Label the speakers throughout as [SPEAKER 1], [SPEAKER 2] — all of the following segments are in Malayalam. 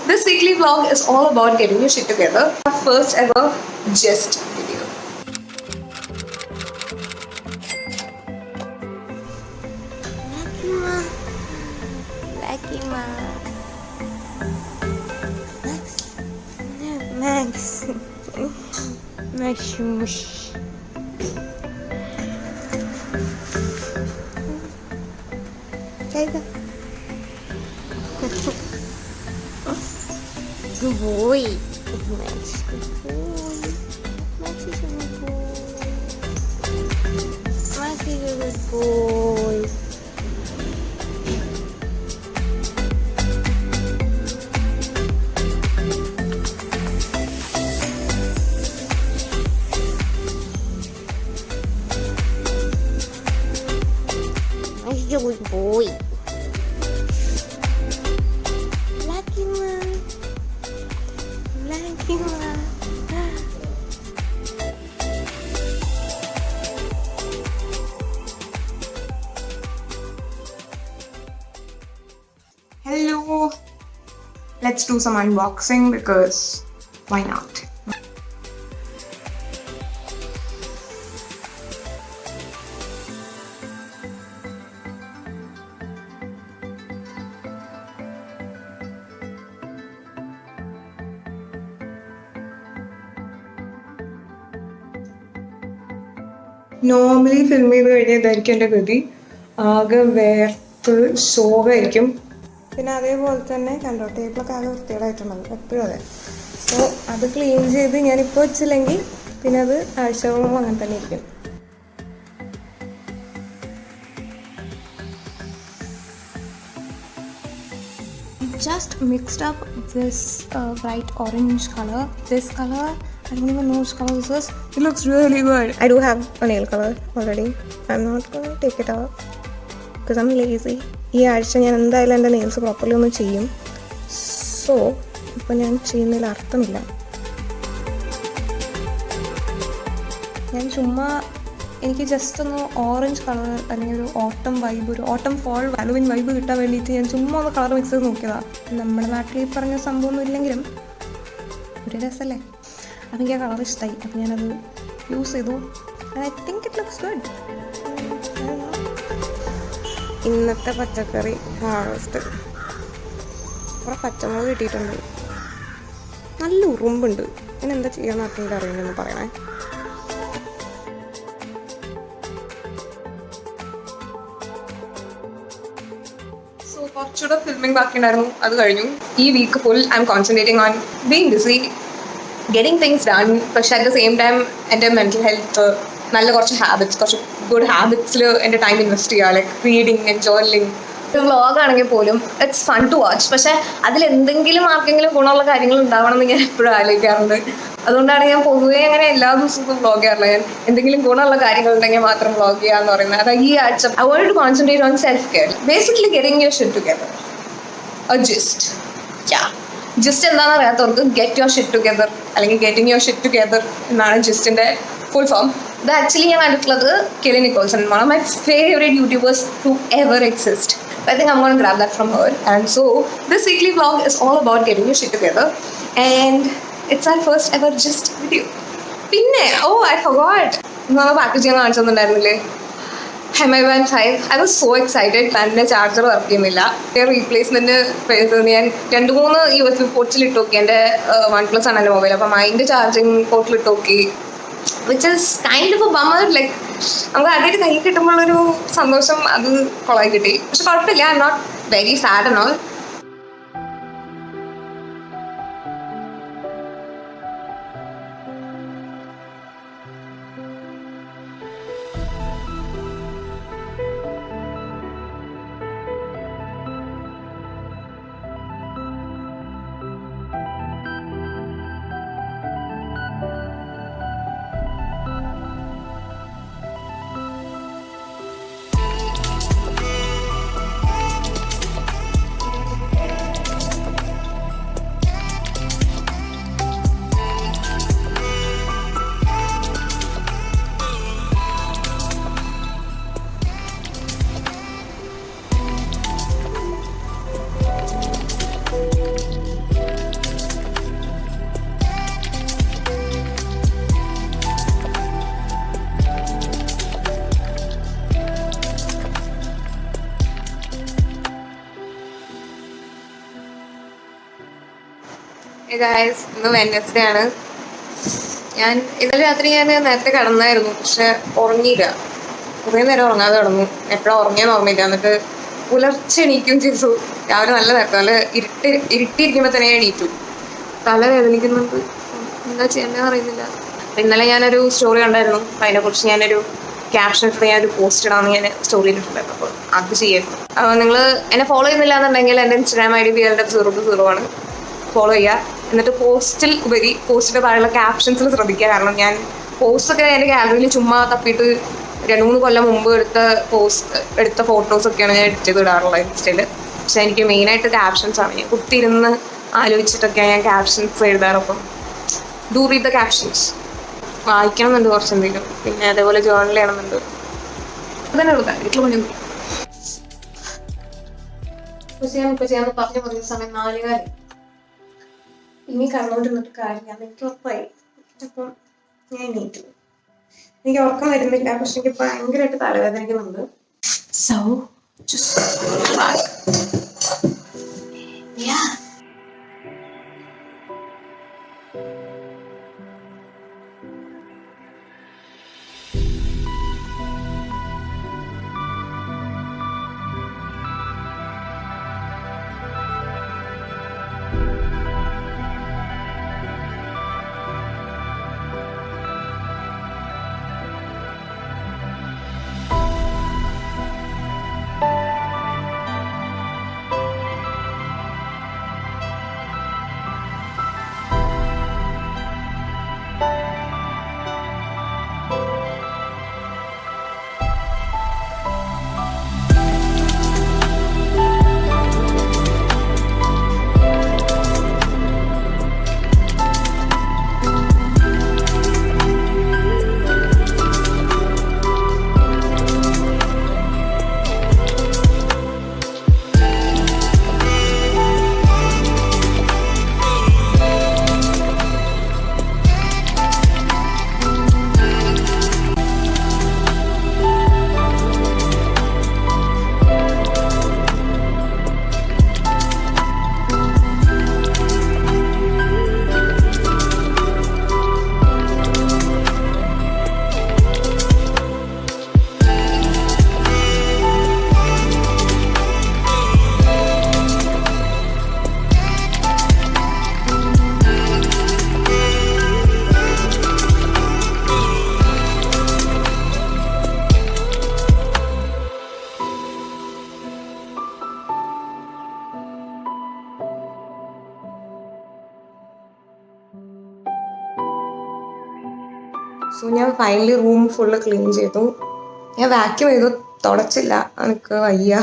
[SPEAKER 1] This weekly vlog is all about getting your shit together. Our first ever GYST video.
[SPEAKER 2] Max. Mush. Take it. Good boy. Max. Good boy. Max is a good boy. Max is a good boy. He's a good boy. Lucky man. Lucky man.
[SPEAKER 1] Hello. Let's do some unboxing because why not? Normally film ചെയ്ത് കഴിഞ്ഞതായിരിക്കും എൻ്റെ ഗതി. ആകെ വേർത്ത് ശോകമായിരിക്കും. പിന്നെ അതേപോലെ തന്നെ കണ്ടോ ടേബിളൊക്കെ ആകെ വൃത്തികേടായിട്ടുണ്ടാവും എപ്പോഴും അതെ. സോ അത് ക്ലീൻ ചെയ്ത് ഞാനിപ്പോൾ വെച്ചില്ലെങ്കിൽ പിന്നെ അത് ആഴ്ചകളും അങ്ങനെ തന്നെ ഇരിക്കും. Just mixed up this bright orange color. This color, I don't even know which color this is. It looks really good. I do have a nail color already. I'm not going to take it off because I'm lazy. ഈ ആഴ്ച ഞാൻ എന്തായാലും എൻ്റെ നെയിൽസ് പ്രോപ്പർലി ഒന്ന് ചെയ്യും. സോ ഇപ്പോൾ ഞാൻ ചെയ്യുന്നതിൽ അർത്ഥമില്ല. ഞാൻ ചുമ്മാ എനിക്ക് ജസ്റ്റ് ഒന്ന് ഓറഞ്ച് കളർ അല്ലെങ്കിൽ ഒരു ഓട്ടം വൈബ്, ഒരു ഓട്ടം ഫോൾ ഹാലോവിൻ വൈബ് കിട്ടാൻ വേണ്ടിയിട്ട് ഞാൻ ചുമ്മാ ഒന്ന് കളർ മിക്സ് ചെയ്ത് നോക്കിയതാണ്. നമ്മുടെ നാട്ടിൽ ഈ പറഞ്ഞ സംഭവമൊന്നും ഇല്ലെങ്കിലും ഒരു രസമല്ലേ. അപ്പം എനിക്ക് ആ കളർ ഇഷ്ടമായി. അപ്പം ഞാനത് യൂസ് ചെയ്തു. I think it looks good. ഇന്നത്തെ പച്ചക്കറി ഹാർവസ്റ്റ് കുറേ പച്ചമുളക് കിട്ടിയിട്ടുണ്ട്. നല്ല ഉറുമ്പുണ്ട്. പിന്നെ എന്താ ചെയ്യാന്ന് ആർക്കെങ്കിലും അറിയുമെന്ന് പറയണേ. കുറച്ചുകൂടെ ഫിൽമിങ് ബാക്കി ഉണ്ടായിരുന്നു, അത് കഴിഞ്ഞു. ഈ week full I'm concentrating on being busy, getting things done. പക്ഷെ അറ്റ് ദ സെയിം ടൈം എൻ്റെ മെൻ്റൽ ഹെൽത്ത്, നല്ല കുറച്ച് ഹാബിറ്റ്സ്, കുറച്ച് ഗുഡ് ഹാബിറ്റ്സിൽ എൻ്റെ ടൈം ഇൻവെസ്റ്റ് ചെയ്യുക. Like reading and journaling. ഒരു വ്ളോഗാണെങ്കിൽ പോലും ഇറ്റ്സ് ഫൺ ടു വാച്ച്. പക്ഷെ അതിലെന്തെങ്കിലും ആർക്കെങ്കിലും ഗുണമുള്ള കാര്യങ്ങൾ ഉണ്ടാവണം എന്ന് ഞാൻ എപ്പോഴും ആലോചിക്കാറുണ്ട്. അതുകൊണ്ടാണ് ഞാൻ പൊതുവേ അങ്ങനെ എല്ലാ ദിവസവും വ്ളോഗ് ചെയ്യാറില്ല. ഞാൻ എന്തെങ്കിലും ഗുണമുള്ള കാര്യങ്ങൾ ഉണ്ടെങ്കിൽ മാത്രം വ്ളോഗ് ചെയ്യാന്ന് പറയുന്നത്. അതായത് ഈ ആഴ്ച I want to concentrate on self care, basically getting your shit together. GYST. GYST എന്താണെന്ന് അറിയാത്തവർക്ക് ഗെറ്റ് യുവർ ഷിറ്റ് ടുഗെദർ അല്ലെങ്കിൽ ഗെറ്റിംഗ് യുവർ ഷിറ്റ് ടുഗെദർ എന്നാണ് GYSTിൻ്റെ ഫുൾ ഫോം. ഇത് ആക്ച്വലി ഞാൻ കണ്ടിട്ടുള്ളത് Kelly Nicholson, one of my favourite YouTubers to ever exist. I think I'm going to grab that from her. And so this weekly vlog is all about getting your shit together. And it's our first ever GYST video. Pinne, oh I forgot. നമ്മുടെ പാക്കേജിങ് കാണിച്ചൊന്നുണ്ടായിരുന്നില്ലേ? MI-5. I was so excited. എൻ്റെ ചാർജർ വർക്ക് ചെയ്യുന്നില്ല. റീപ്ലേസ്മെൻറ്റ് പ്രൈസ് ഞാൻ 2-3 USB പോർട്സിൽ ഇട്ട് നോക്കി. എൻ്റെ OnePlus ആണ് എൻ്റെ മൊബൈൽ. അപ്പം അതിൻ്റെ ചാർജിങ് പോർട്ടിൽ ഇട്ട് നോക്കി. Which is kind of a bummer. Like നമുക്ക് ആദ്യമായിട്ട് കൈ കിട്ടുമ്പോഴൊരു സന്തോഷം അത് കൊളായി കിട്ടി. പക്ഷെ കുഴപ്പമില്ല, I'm not very sad and all. Guys ഇന്ന് വെനസ്ഡേ ആണ്. ഞാൻ ഇന്നലെ രാത്രി ഞാൻ നേരത്തെ കിടന്നായിരുന്നു, പക്ഷെ ഉറങ്ങിയില്ല. കുറേ നേരം ഉറങ്ങാതെ കിടന്നു. എപ്പോഴാണ് ഉറങ്ങിയെന്ന് ഓർമ്മയില്ല. എന്നിട്ട് പുലർച്ചെ എണീക്കും ചെയ്തു. രാവിലെ നല്ല നേരത്തെ നല്ല ഇരുട്ടിയിരിക്കുമ്പോൾ തന്നെ എണീറ്റു. തല വേദനിക്കുന്നുണ്ട്, എന്താ ചെയ്യേണ്ടതെന്ന് അറിയുന്നില്ല. ഇന്നലെ ഞാനൊരു സ്റ്റോറി കണ്ടായിരുന്നു. അപ്പം അതിനെക്കുറിച്ച് ഞാനൊരു ക്യാപ്ഷൻ ഇട്ട് ഞാനൊരു പോസ്റ്റ് ഇടാമെന്ന് ഞാൻ സ്റ്റോറിയിൽ ഇട്ടിട്ടുണ്ടായിരുന്നു. അപ്പോൾ അത് ചെയ്യായിരുന്നു. അപ്പോൾ നിങ്ങൾ എന്നെ ഫോളോ ചെയ്യുന്നില്ല എന്നുണ്ടെങ്കിൽ എൻ്റെ ഇൻസ്റ്റാഗ്രാം ID bl&f020 ആണ്. ഫോളോ ചെയ്യുക. എന്നിട്ട് പോസ്റ്റിൻ്റെ താഴെയുള്ള ക്യാപ്ഷൻസിൽ ശ്രദ്ധിക്കുക. കാരണം ഞാൻ പോസ്റ്റൊക്കെ എൻ്റെ ഗാലറിയിൽ ചുമ്മാ തപ്പിയിട്ട് 2-3 കൊല്ലം മുമ്പ് എടുത്ത ഫോട്ടോസൊക്കെയാണ് ഞാൻ എഡിറ്റ് ചെയ്ത് ഇടാറുള്ളത് ഇൻസ്റ്റയിൽ. പക്ഷെ എനിക്ക് മെയിനായിട്ട് ക്യാപ്ഷൻസാണ്. ഞാൻ കുത്തിയിരുന്ന് ആലോചിച്ചിട്ടൊക്കെയാണ് ഞാൻ ക്യാപ്ഷൻസ് എഴുതാറ്. അപ്പം ഡു റീഡ് ദ ക്യാപ്ഷൻസ്. വായിക്കണം എന്നുണ്ട് കുറച്ചെന്തെങ്കിലും. പിന്നെ അതേപോലെ ജേർണൽ ചെയ്യണമെന്നുണ്ട്. അതന്നെ ഉള്ളൂ. വീട്ടിൽ പണിയൊന്നും ചെയ്യാന്ന് പറഞ്ഞ സമയം 4:15. ഇനി കടന്നുകൊണ്ടിരുന്നിട്ട് കാര്യമില്ല, എനിക്ക് ഉറപ്പായി. അപ്പം ഞാൻ എണീറ്റു. എനിക്ക് ഉറക്കം വരുന്നില്ല, പക്ഷെ എനിക്ക് ഭയങ്കരമായിട്ട് തലവേദനിക്കുന്നുണ്ട്. സോ ഞാൻ ഫൈനലി റൂം ഫുള്ള് ക്ലീൻ ചെയ്തു. ഞാൻ വാക്യൂം ചെയ്തു, തുടച്ചില്ല, എനിക്ക് വയ്യ.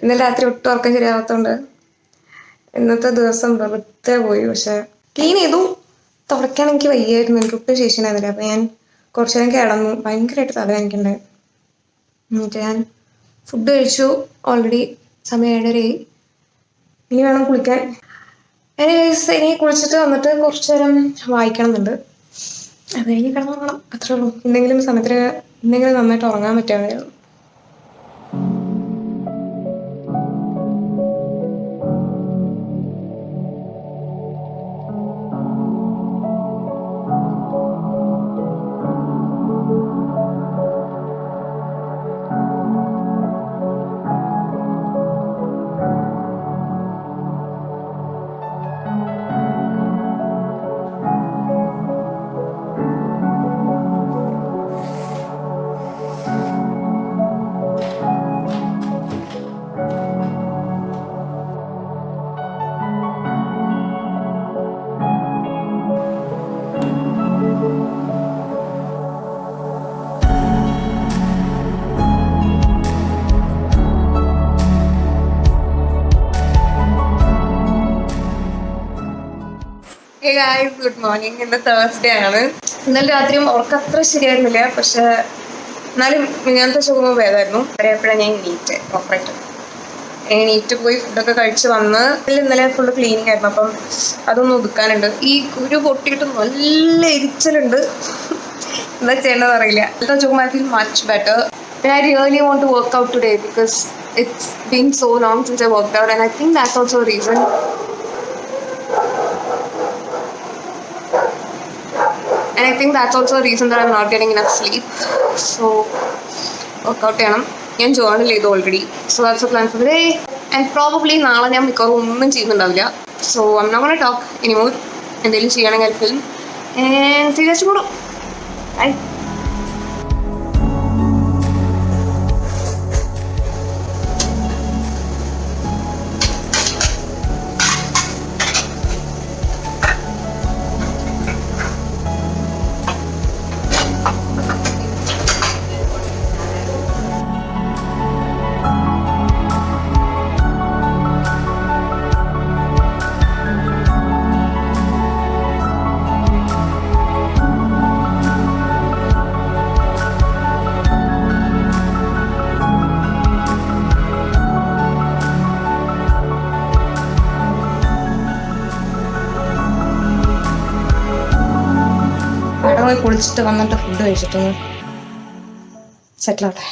[SPEAKER 1] ഇന്നലെ രാത്രി ഒട്ടും ഉറക്കം ശരിയാവാത്തതുകൊണ്ട് ഇന്നത്തെ ദിവസം വെറുതെ പോയി. പക്ഷെ ക്ലീൻ ചെയ്തു, തുടയ്ക്കാൻ എനിക്ക് വയ്യായിരുന്നു, എനിക്ക് ഒട്ടും ശേഷിയുണ്ടായിരുന്നില്ല. അപ്പം ഞാൻ കുറച്ചു നേരം കിടന്നു, ഭയങ്കരമായിട്ട് തലവേദനിക്കണ്ടായി. എന്നിട്ട് ഞാൻ ഫുഡ് കഴിച്ചു. ഓൾറെഡി സമയം 7:30. ഇനി വേണം കുളിക്കാൻ. ഇനി കുളിച്ചിട്ട് വന്നിട്ട് കുറച്ചു നേരം വായിക്കണമെന്നുണ്ട്. അത് കഴിഞ്ഞ് കിടന്നുറങ്ങണം, അത്രേ ഉള്ളൂ. എന്തെങ്കിലും നന്നായിട്ട് ഉറങ്ങാൻ പറ്റുകയായിരുന്നു. Guys, good morning. ഇന്ന് തേഴ്സ്ഡേ ആണ്. ഇന്നലെ രാത്രിയും ഉറക്കം അത്ര ശരിയായിരുന്നില്ല, പക്ഷെ എന്നാലും മിനിഞ്ഞാന്നത്തെ സുഖമോ ഭേദമായിരുന്നു. എപ്പോഴാണ് ഞാൻ എണീറ്റ് പോയി ഫുഡൊക്കെ കഴിച്ച് വന്ന്. ഇന്നലെ ഫുള്ള് ക്ലീനിങ് ആയിരുന്നു, അപ്പം അതൊന്നും ഒതുക്കാനുണ്ട്. ഈ കുരു പൊട്ടിയിട്ട് നല്ല എരിച്ചലുണ്ട്, എന്താ ചെയ്യേണ്ടതെന്ന് അറിയില്ല. I feel much better. And I really want to work out today because it's been so long since I worked out, and I think that's also a reason And I think that's also a reason that I'm not getting enough sleep. So, workout ചെയ്യണം. ഞാൻ ജേർണൽ ചെയ്തു already. So that's the plan for the day. And probably നാളെ ഞാൻ മിക്കവാറും ഒന്നും ചെയ്യുന്നുണ്ടാവില്ല. So I'm not gonna talk anymore. എന്തെങ്കിലും ചെയ്യണമെങ്കിൽ I'll film. And see you guys tomorrow. Bye. കുളിച്ചിട്ട് വന്നിട്ട് ഫുഡ് കഴിച്ചിട്ടൊന്ന് സെറ്റിലാവട്ടെ.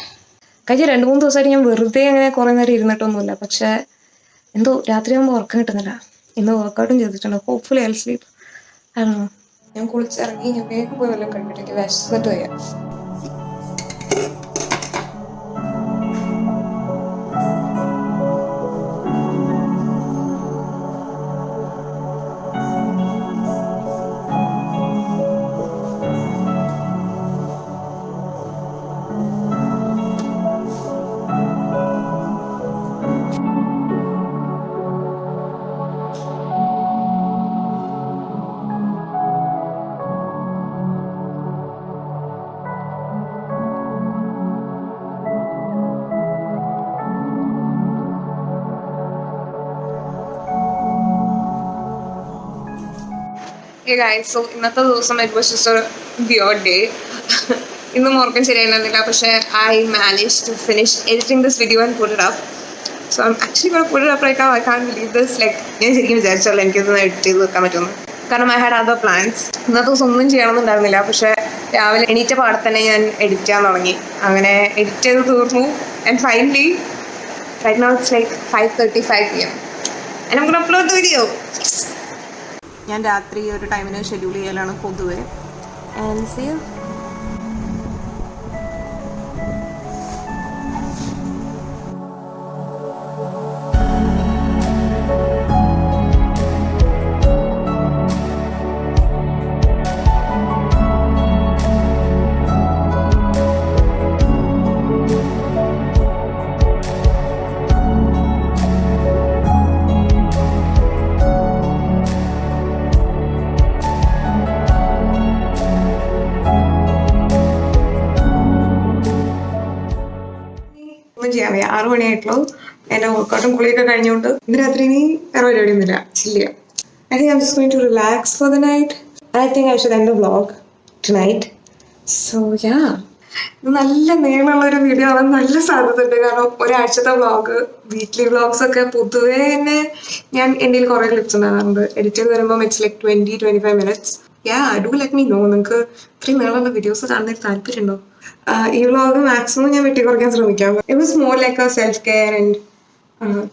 [SPEAKER 1] കഴിഞ്ഞ 2-3 ദിവസമായിട്ട് ഞാൻ വെറുതെ അങ്ങനെ കുറേ നേരം ഇരുന്നിട്ടൊന്നുമില്ല. പക്ഷെ എന്തോ രാത്രിയാകുമ്പോൾ ഉറക്കം കിട്ടുന്നില്ല. ഇന്ന് വർക്കൗട്ടും ചെയ്തിട്ടുണ്ട്. Hopefully I sleep. ആണോ, ഞാൻ കുളിച്ചിറങ്ങി ഞാൻ വേഗം പോയി വല്ലതും കഴിക്കട്ടെ. വിശന്നിട്ട് വയ്യ. Hey guys, so ഇന്നത്തെ ദിവസം it was just a weird day. ഇന്നും ഓർക്കാൻ ശരിയായിരുന്നില്ല. പക്ഷേ I managed to finish editing this video and put it up. So I'm actually going to put it up right now. I can't believe this. Like, ഞാൻ ശരിക്കും വിചാരിച്ചല്ലോ എനിക്കിതൊന്ന് എഡിറ്റ് ചെയ്ത് വെക്കാൻ പറ്റുമെന്ന്. കാരണം I had other plans. ഇന്നത്തെ ദിവസം ഒന്നും ചെയ്യണമെന്നുണ്ടായിരുന്നില്ല. പക്ഷേ രാവിലെ എണീറ്റ പാടെ തന്നെ ഞാൻ എഡിറ്റ് ചെയ്യാൻ തുടങ്ങി. അങ്ങനെ എഡിറ്റ് ചെയ്ത് തീർന്നു. And finally, right now it's like 5:35 PM. And I'm going to upload the video. ഞാൻ രാത്രി ഒരു ടൈമിന് ഷെഡ്യൂൾ ചെയ്യലാണ് പൊതുവെ. And see you. ചെയ്യാൻ വയ്യ. 6 മണിയായിട്ടുള്ളൂ. എൻ്റെ വർക്കൗട്ടും കുളിയൊക്കെ കഴിഞ്ഞുകൊണ്ട് ഇന്ന് രാത്രി ഇനി വേറെ പരിപാടിയൊന്നുമില്ല. ചില്ല. I think I'm just going to relax for the night. I think I should end the vlog tonight. So yeah. ഇത് നല്ല നീളമുള്ളൊരു വീഡിയോ ആവാൻ നല്ല സാധ്യതയുണ്ട്. കാരണം ഒരാഴ്ചത്തെ വ്ളോഗ്, വീക്ക്ലി വ്ളോഗ്സ് ഒക്കെ പൊതുവേ തന്നെ ഞാൻ എൻ്റെ കുറേ ക്ലിപ്സ് ഉണ്ടാകാറുണ്ട്. എഡിറ്റ് ചെയ്ത് വരുമ്പോൾ it's like 20-25 minutes. Do let me know. നിങ്ങൾക്ക് ഇത്രയും നീളമുള്ള വീഡിയോസ് കാണുന്നതിൽ താല്പര്യമുണ്ടോ? ഈ വ്ളോഗ് മാക്സിമം ഞാൻ വെട്ടിക്കുറയ്ക്കാൻ ശ്രമിക്കാം. It was more like A self care and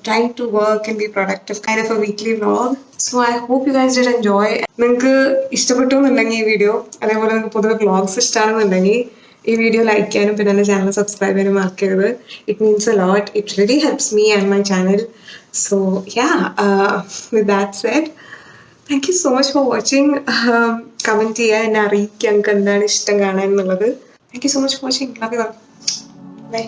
[SPEAKER 1] trying to work and be productive kind of a weekly vlog. So I hope you guys did enjoy. നിങ്ങൾക്ക് ഇഷ്ടപ്പെട്ടു എന്നുണ്ടെങ്കിൽ ഈ വീഡിയോ, അതേപോലെ നിങ്ങൾക്ക് പൊതുവെ വ്ളോഗ്സ് ഇഷ്ടമാണെന്നുണ്ടെങ്കിൽ ഈ വീഡിയോ ലൈക്ക് ചെയ്യാനും പിന്നെ എൻ്റെ ചാനൽ സബ്സ്ക്രൈബ് ചെയ്യാനും മറക്കരുത്. It means a lot. It really helps me and my channel. So with that said, thank you so much for watching. Comment ചെയ്യുക, എന്നെ അറിയിക്കുക നിങ്ങൾക്ക് എന്താണ് ഇഷ്ടം കാണാൻ എന്നുള്ളത്. Thank you so much for watching. Love you all. By.